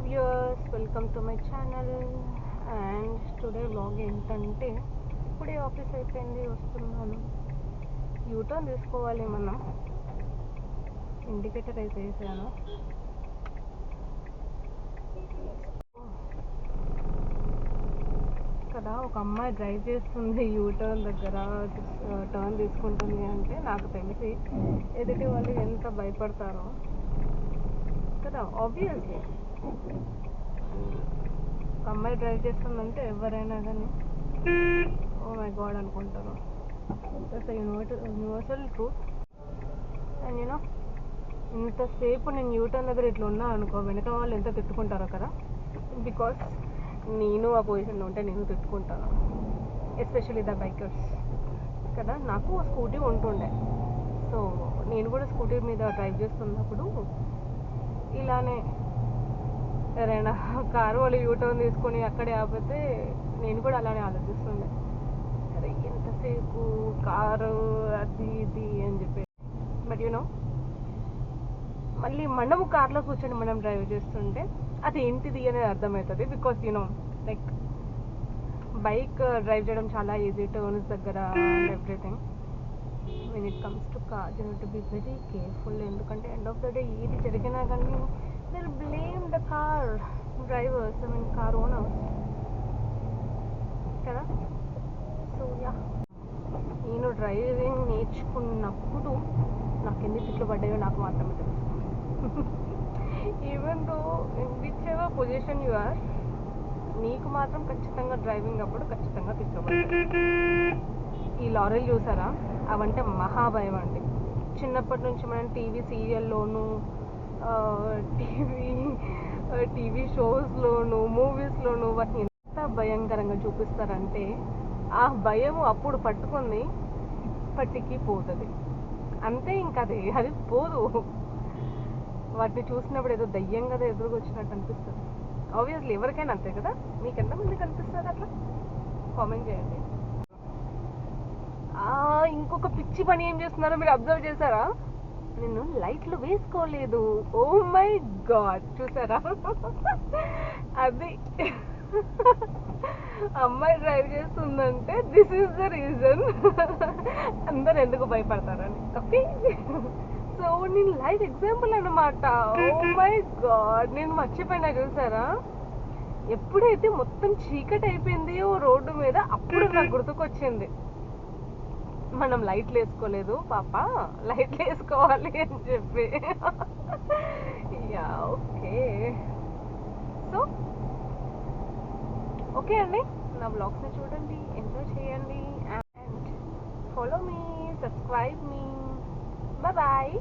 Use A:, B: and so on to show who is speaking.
A: Viewers, welcome to my channel. And today vlog ఏంటంటే, ఇప్పుడే office అయిపోయింది, వస్తున్నాను. యూటర్న్ తీసుకోవాలి మనం. ఇండికేటర్ అయితే వేసాను. కదా ఒక అమ్మాయి డ్రైవ్ చేస్తుంది యూటర్న్ దగ్గర, టర్న్ తీసుకుంటుంది అంటే నాకు తెలిసి ఎదుటి వాళ్ళు ఎంత భయపడతారో కదా. ఆబ్వియస్లీ ఒక అమ్మాయి డ్రైవ్ చేస్తుందంటే ఎవరైనా కానీ ఓ మై గాడ్ అనుకుంటారు. That's universal truth. And you know, ఇంతసేపు నేను యూటర్న్ దగ్గర ఇట్లా ఉన్నా అనుకో, వెనక వాళ్ళు ఎంత తిట్టుకుంటారో కదా. బికాస్ నేను ఆ పొజిషన్లో ఉంటే నేను తిట్టుకుంటాను, ఎస్పెషల్లీ ద బైకర్స్ కదా. నాకు స్కూటీ ఉంటుండే, సో నేను కూడా స్కూటీ మీద డ్రైవ్ చేస్తున్నప్పుడు ఇలానే ఎవరైనా కారు వాళ్ళు యూటర్న్ తీసుకొని అక్కడే ఆపితే నేను కూడా అలానే ఆలోచిస్తుండే, అరే ఎంతసేపు కారు అది ఇది అని చెప్పి. బట్ యూనో, మళ్ళీ మనము కార్లో కూర్చొని మనం డ్రైవ్ చేస్తుంటే అది ఏంటిది అనేది అర్థమవుతుంది. Because you know, like bike drive చేయడం చాలా ఈజీ, టర్న్స్ దగ్గర and everything. When it comes to car you need to be very careful. ఎందుకంటే ఎండ్ ఆఫ్ ద డే ఏది జరిగినా కానీ they'll blame the car drivers, I mean car owners కదా. So yeah, నేను driving నేర్చుకున్నప్పుడు నాకు ఎన్ని తిట్లు పడ్డాయో నాకు మాత్రమే తెలుసు. Even though in whichever position you are, నీకు మాత్రం ఖచ్చితంగా డ్రైవింగ్ అప్పుడు ఖచ్చితంగా తిట్లు పడతాయి. ఈ లారీలు చూసారా, అవంటే మహాభయం అండి. చిన్నప్పటి నుంచి మనం టీవీ సీరియల్లోనూ టీవీ షోస్లోను మూవీస్లోను వాటిని ఎంత భయంకరంగా చూపిస్తారంటే ఆ భయం అప్పుడు పట్టుకుంది, ఇప్పటికీ పోతుంది అంతే. ఇంకా అది పోదు. వాటిని చూసినప్పుడు ఏదో దయ్యం కదా ఎదురుగా వచ్చినట్టు అనిపిస్తుంది. ఆబ్వియస్లీ ఎవరికైనా అంతే కదా. మీకు ఎంతమందికి అనిపిస్తుంది అట్లా? కామెంట్ చేయండి. ఇంకొక పిచ్చి పని ఏం చేస్తున్నారో మీరు అబ్జర్వ్ చేశారా? నేను లైట్లు వేసుకోలేదు. ఓ మై గాడ్, చూసారా? అది అమ్మాయి డ్రైవ్ చేస్తుందంటే దిస్ ఈస్ ద రీజన్. అందరు ఎందుకు భయపడతారని. ఓకే, సో నేను లైవ్ ఎగ్జాంపుల్ అన్నమాట. ఓ మై గాడ్, నేను మర్చిపోయినా చూసారా? ఎప్పుడైతే మొత్తం చీకటి అయిపోయింది రోడ్డు మీద, అప్పుడు నాకు గుర్తుకొచ్చింది మనం లైట్లు వేసుకోలేదు పాప, లైట్లు వేసుకోవాలి అని చెప్పి. యా ఓకే, సో ఓకే అండి, నా బ్లాగ్స్ని చూడండి, ఎంజాయ్ చేయండి, and follow me, subscribe me. Bye bye.